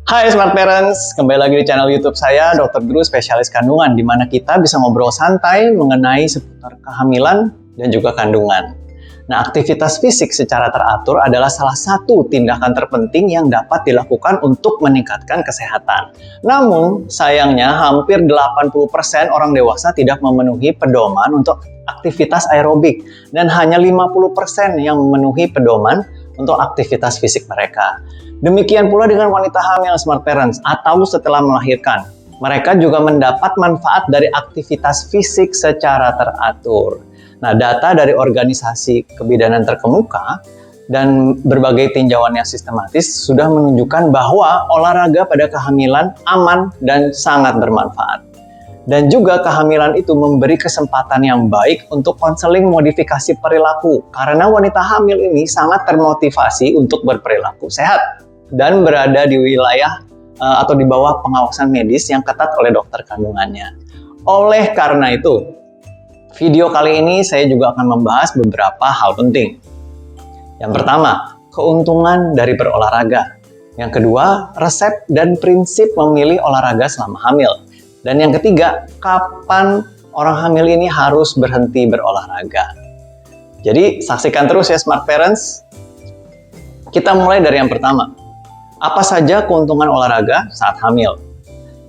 Hai Smart Parents, kembali lagi di channel YouTube saya, Dr. Drew, spesialis kandungan, di mana kita bisa ngobrol santai mengenai seputar kehamilan dan juga kandungan. Nah, aktivitas fisik secara teratur adalah salah satu tindakan terpenting yang dapat dilakukan untuk meningkatkan kesehatan. Namun, sayangnya hampir 80% orang dewasa tidak memenuhi pedoman untuk aktivitas aerobik dan hanya 50% yang memenuhi pedoman untuk aktivitas fisik mereka. Demikian pula dengan wanita hamil Smart Parents atau setelah melahirkan. Mereka juga mendapat manfaat dari aktivitas fisik secara teratur. Nah, data dari organisasi kebidanan terkemuka dan berbagai tinjauan yang sistematis sudah menunjukkan bahwa olahraga pada kehamilan aman dan sangat bermanfaat. Dan juga kehamilan itu memberi kesempatan yang baik untuk konseling modifikasi perilaku karena wanita hamil ini sangat termotivasi untuk berperilaku sehat dan berada di wilayah atau di bawah pengawasan medis yang ketat oleh dokter kandungannya. Oleh karena itu, video kali ini saya juga akan membahas beberapa hal penting. Yang pertama, keuntungan dari berolahraga. Yang kedua, resep dan prinsip memilih olahraga selama hamil. Dan yang ketiga, kapan orang hamil ini harus berhenti berolahraga. Jadi, saksikan terus ya Smart Parents. Kita mulai dari yang pertama. Apa saja keuntungan olahraga saat hamil?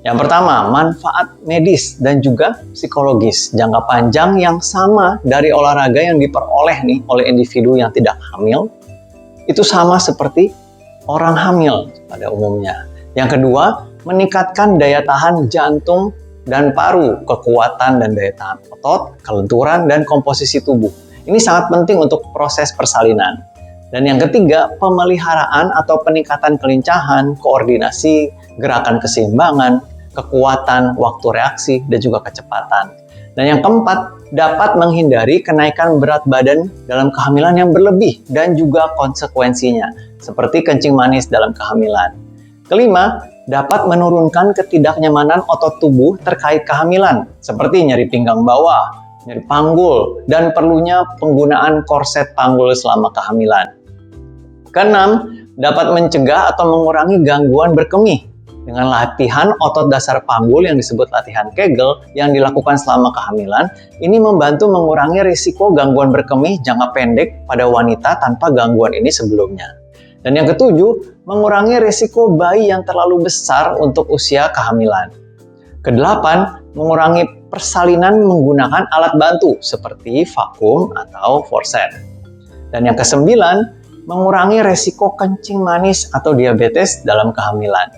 Yang pertama, manfaat medis dan juga psikologis jangka panjang yang sama dari olahraga yang diperoleh nih oleh individu yang tidak hamil. Itu sama seperti orang hamil pada umumnya. Yang kedua, meningkatkan daya tahan jantung dan paru, kekuatan dan daya tahan otot, kelenturan, dan komposisi tubuh. Ini sangat penting untuk proses persalinan. Dan yang ketiga, pemeliharaan atau peningkatan kelincahan, koordinasi, gerakan keseimbangan, kekuatan, waktu reaksi, dan juga kecepatan. Dan yang keempat, dapat menghindari kenaikan berat badan dalam kehamilan yang berlebih dan juga konsekuensinya, seperti kencing manis dalam kehamilan. Kelima, dapat menurunkan ketidaknyamanan otot tubuh terkait kehamilan, seperti nyeri pinggang bawah, nyeri panggul, dan perlunya penggunaan korset panggul selama kehamilan. Keenam, dapat mencegah atau mengurangi gangguan berkemih dengan latihan otot dasar panggul yang disebut latihan Kegel yang dilakukan selama kehamilan. Ini membantu mengurangi risiko gangguan berkemih jangka pendek pada wanita tanpa gangguan ini sebelumnya. Dan yang ketujuh, mengurangi risiko bayi yang terlalu besar untuk usia kehamilan. Kedelapan, mengurangi persalinan menggunakan alat bantu seperti vakum atau forcep. Dan yang kesembilan, mengurangi risiko kencing manis atau diabetes dalam kehamilan.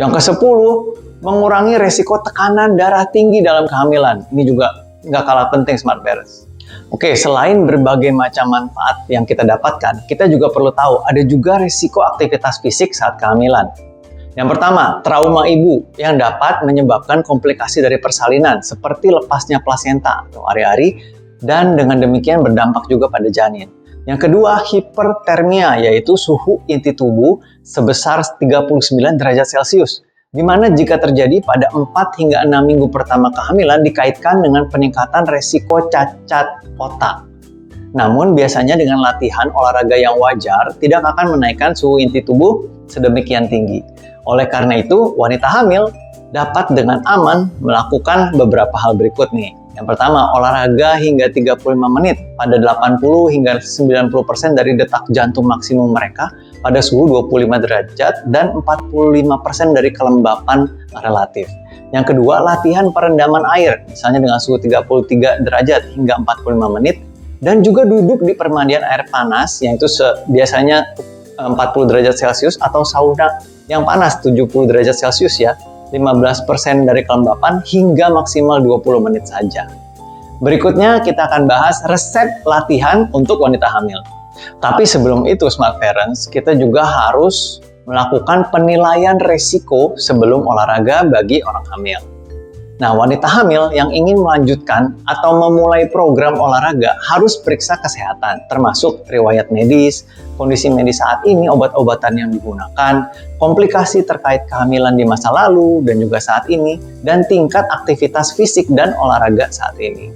Yang kesepuluh, mengurangi risiko tekanan darah tinggi dalam kehamilan. Ini juga nggak kalah penting Smart Parents. Oke, selain berbagai macam manfaat yang kita dapatkan, kita juga perlu tahu ada juga risiko aktivitas fisik saat kehamilan. Yang pertama, trauma ibu yang dapat menyebabkan komplikasi dari persalinan seperti lepasnya plasenta atau ari-ari dan dengan demikian berdampak juga pada janin. Yang kedua, hipertermia yaitu suhu inti tubuh sebesar 39 derajat Celcius. Di mana jika terjadi pada 4 hingga 6 minggu pertama kehamilan dikaitkan dengan peningkatan resiko cacat otak. Namun biasanya dengan latihan olahraga yang wajar tidak akan menaikkan suhu inti tubuh sedemikian tinggi. Oleh karena itu, wanita hamil dapat dengan aman melakukan beberapa hal berikut nih. Yang pertama, olahraga hingga 35 menit pada 80 hingga 90% dari detak jantung maksimum mereka pada suhu 25 derajat dan 45% dari kelembapan relatif. Yang kedua, latihan perendaman air, misalnya dengan suhu 33 derajat hingga 45 menit, dan juga duduk di permandian air panas, yaitu biasanya 40 derajat Celcius atau sauna yang panas 70 derajat Celcius ya, 15% dari kelembapan hingga maksimal 20 menit saja. Berikutnya kita akan bahas resep latihan untuk wanita hamil. Tapi sebelum itu Smart Parents, kita juga harus melakukan penilaian risiko sebelum olahraga bagi orang hamil. Nah, wanita hamil yang ingin melanjutkan atau memulai program olahraga harus periksa kesehatan, termasuk riwayat medis, kondisi medis saat ini, obat-obatan yang digunakan, komplikasi terkait kehamilan di masa lalu dan juga saat ini, dan tingkat aktivitas fisik dan olahraga saat ini.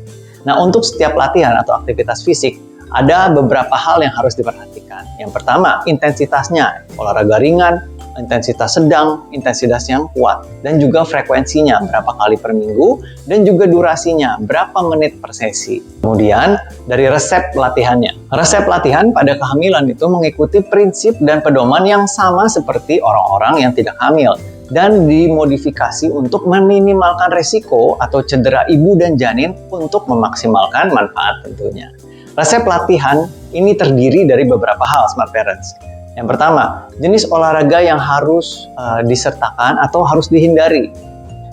Nah, untuk setiap latihan atau aktivitas fisik, ada beberapa hal yang harus diperhatikan. Yang pertama, intensitasnya, olahraga ringan, intensitas sedang, intensitas yang kuat, dan juga frekuensinya berapa kali per minggu, dan juga durasinya berapa menit per sesi. Kemudian dari resep latihannya. Resep latihan pada kehamilan itu mengikuti prinsip dan pedoman yang sama seperti orang-orang yang tidak hamil, dan dimodifikasi untuk meminimalkan resiko atau cedera ibu dan janin untuk memaksimalkan manfaat tentunya. Resep latihan ini terdiri dari beberapa hal, Smart Parents. Yang pertama, jenis olahraga yang harus disertakan atau harus dihindari.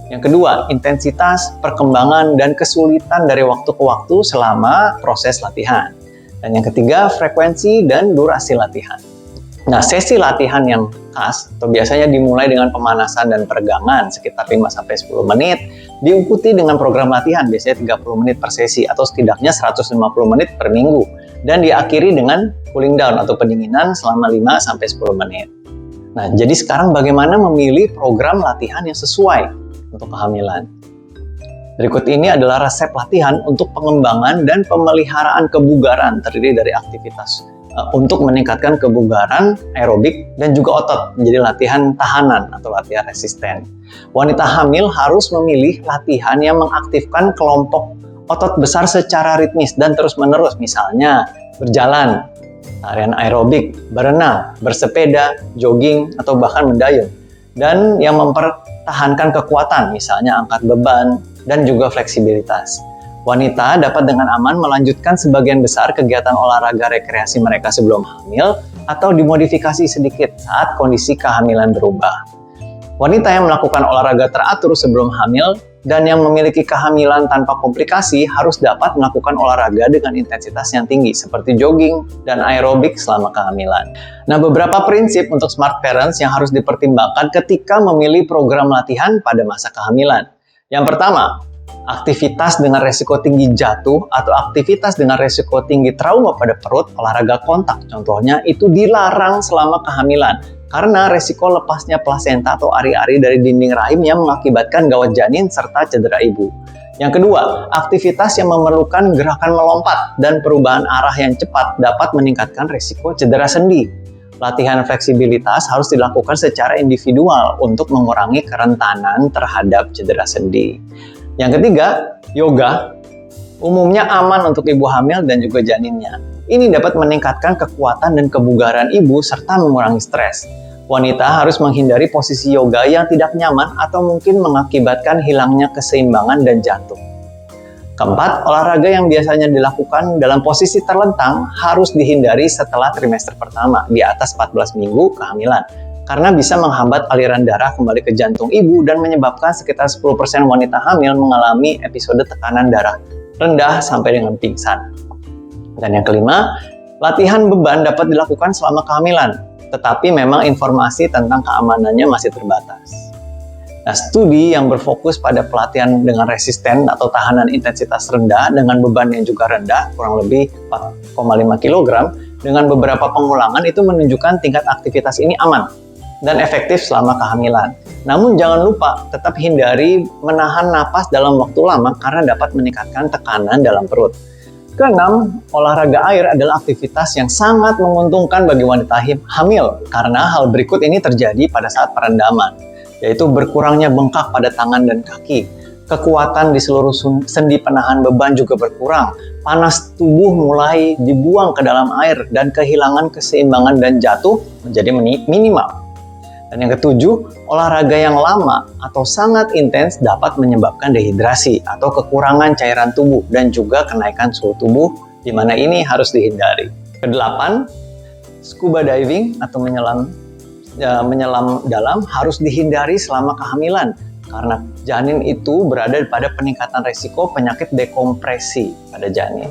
Yang kedua, intensitas, perkembangan, dan kesulitan dari waktu ke waktu selama proses latihan. Dan yang ketiga, frekuensi dan durasi latihan. Nah, sesi latihan yang khas atau biasanya dimulai dengan pemanasan dan peregangan sekitar 5-10 menit, diikuti dengan program latihan biasanya 30 menit per sesi atau setidaknya 150 menit per minggu, dan diakhiri dengan cooling down atau pendinginan selama 5-10 menit. Nah, jadi sekarang bagaimana memilih program latihan yang sesuai untuk kehamilan? Berikut ini adalah resep latihan untuk pengembangan dan pemeliharaan kebugaran terdiri dari aktivitas untuk meningkatkan kebugaran aerobik dan juga otot menjadi latihan tahanan atau latihan resisten. Wanita hamil harus memilih latihan yang mengaktifkan kelompok otot besar secara ritmis dan terus-menerus, misalnya berjalan, tarian aerobik, berenang, bersepeda, jogging, atau bahkan mendayung. Dan yang mempertahankan kekuatan, misalnya angkat beban dan juga fleksibilitas. Wanita dapat dengan aman melanjutkan sebagian besar kegiatan olahraga rekreasi mereka sebelum hamil atau dimodifikasi sedikit saat kondisi kehamilan berubah. Wanita yang melakukan olahraga teratur sebelum hamil dan yang memiliki kehamilan tanpa komplikasi harus dapat melakukan olahraga dengan intensitas yang tinggi seperti jogging dan aerobik selama kehamilan. Nah, beberapa prinsip untuk Smart Parents yang harus dipertimbangkan ketika memilih program latihan pada masa kehamilan. Yang pertama, aktivitas dengan resiko tinggi jatuh atau aktivitas dengan resiko tinggi trauma pada perut, olahraga kontak contohnya, itu dilarang selama kehamilan karena resiko lepasnya plasenta atau ari-ari dari dinding rahim yang mengakibatkan gawat janin serta cedera ibu. Yang kedua, aktivitas yang memerlukan gerakan melompat dan perubahan arah yang cepat dapat meningkatkan resiko cedera sendi. Latihan fleksibilitas harus dilakukan secara individual untuk mengurangi kerentanan terhadap cedera sendi. Yang ketiga, yoga umumnya aman untuk ibu hamil dan juga janinnya. Ini dapat meningkatkan kekuatan dan kebugaran ibu serta mengurangi stres. Wanita harus menghindari posisi yoga yang tidak nyaman atau mungkin mengakibatkan hilangnya keseimbangan dan jantung. Keempat, olahraga yang biasanya dilakukan dalam posisi terlentang harus dihindari setelah trimester pertama di atas 14 minggu kehamilan, karena bisa menghambat aliran darah kembali ke jantung ibu dan menyebabkan sekitar 10% wanita hamil mengalami episode tekanan darah rendah sampai dengan pingsan. Dan yang kelima, latihan beban dapat dilakukan selama kehamilan, tetapi memang informasi tentang keamanannya masih terbatas. Nah, studi yang berfokus pada pelatihan dengan resisten atau tahanan intensitas rendah dengan beban yang juga rendah, kurang lebih 4,5 kg, dengan beberapa pengulangan itu menunjukkan tingkat aktivitas ini aman dan efektif selama kehamilan. Namun jangan lupa tetap hindari menahan napas dalam waktu lama karena dapat meningkatkan tekanan dalam perut. Keenam, olahraga air adalah aktivitas yang sangat menguntungkan bagi wanita hamil karena hal berikut ini terjadi pada saat perendaman, yaitu berkurangnya bengkak pada tangan dan kaki. Kekuatan di seluruh sendi penahan beban juga berkurang, panas tubuh mulai dibuang ke dalam air dan kehilangan keseimbangan dan jatuh menjadi minimal. Dan yang ketujuh, olahraga yang lama atau sangat intens dapat menyebabkan dehidrasi atau kekurangan cairan tubuh dan juga kenaikan suhu tubuh, di mana ini harus dihindari. Kedelapan, scuba diving atau menyelam dalam harus dihindari selama kehamilan karena janin itu berada pada peningkatan risiko penyakit dekompresi pada janin.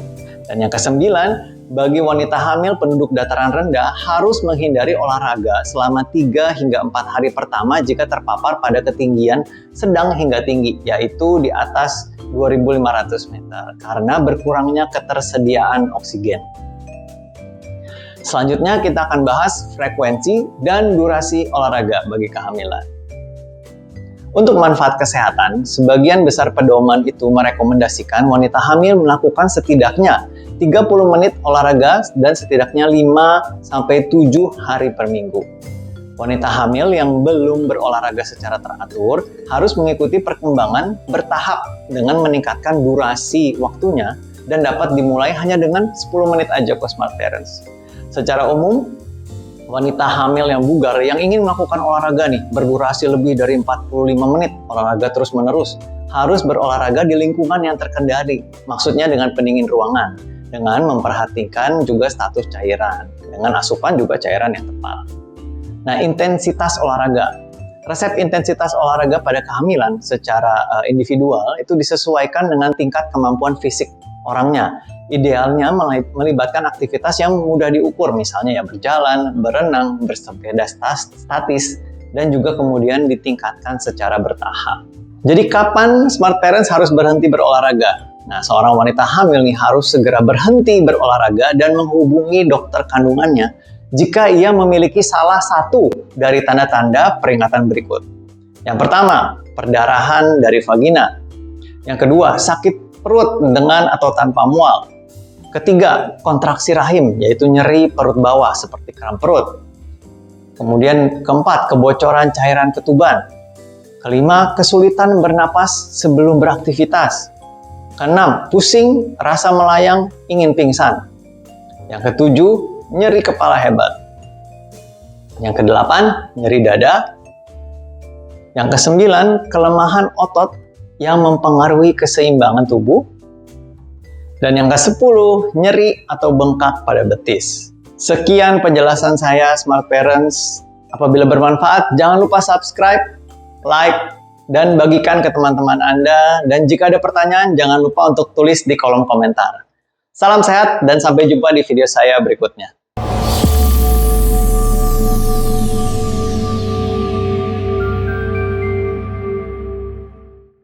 Dan yang kesembilan, bagi wanita hamil penduduk dataran rendah harus menghindari olahraga selama 3 hingga 4 hari pertama jika terpapar pada ketinggian sedang hingga tinggi, yaitu di atas 2.500 meter karena berkurangnya ketersediaan oksigen. Selanjutnya kita akan bahas frekuensi dan durasi olahraga bagi kehamilan. Untuk manfaat kesehatan, sebagian besar pedoman itu merekomendasikan wanita hamil melakukan setidaknya 30 menit olahraga dan setidaknya 5-7 hari per minggu. Wanita hamil yang belum berolahraga secara teratur harus mengikuti perkembangan bertahap dengan meningkatkan durasi waktunya dan dapat dimulai hanya dengan 10 menit aja ke Smart Parents. Secara umum, wanita hamil yang bugar yang ingin melakukan olahraga nih berdurasi lebih dari 45 menit olahraga terus-menerus harus berolahraga di lingkungan yang terkendali. Maksudnya dengan pendingin ruangan, dengan memperhatikan juga status cairan, dengan asupan juga cairan yang tepat. Nah, intensitas olahraga. Resep intensitas olahraga pada kehamilan secara individual itu disesuaikan dengan tingkat kemampuan fisik orangnya. Idealnya melibatkan aktivitas yang mudah diukur, misalnya ya berjalan, berenang, bersepeda statis, dan juga kemudian ditingkatkan secara bertahap. Jadi kapan Smart Parents harus berhenti berolahraga? Nah, seorang wanita hamil nih harus segera berhenti berolahraga dan menghubungi dokter kandungannya jika ia memiliki salah satu dari tanda-tanda peringatan berikut. Yang pertama, perdarahan dari vagina. Yang kedua, sakit perut dengan atau tanpa mual. Ketiga, kontraksi rahim, yaitu nyeri perut bawah seperti kram perut. Kemudian keempat, kebocoran cairan ketuban. Kelima, kesulitan bernapas sebelum beraktivitas. Keenam, pusing, rasa melayang, ingin pingsan. Yang ketujuh, nyeri kepala hebat. Yang kedelapan, nyeri dada. Yang kesembilan, kelemahan otot yang mempengaruhi keseimbangan tubuh. Dan yang ke-10, nyeri atau bengkak pada betis. Sekian penjelasan saya, Smart Parents. Apabila bermanfaat, jangan lupa subscribe, like, dan bagikan ke teman-teman Anda. Dan jika ada pertanyaan, jangan lupa untuk tulis di kolom komentar. Salam sehat dan sampai jumpa di video saya berikutnya.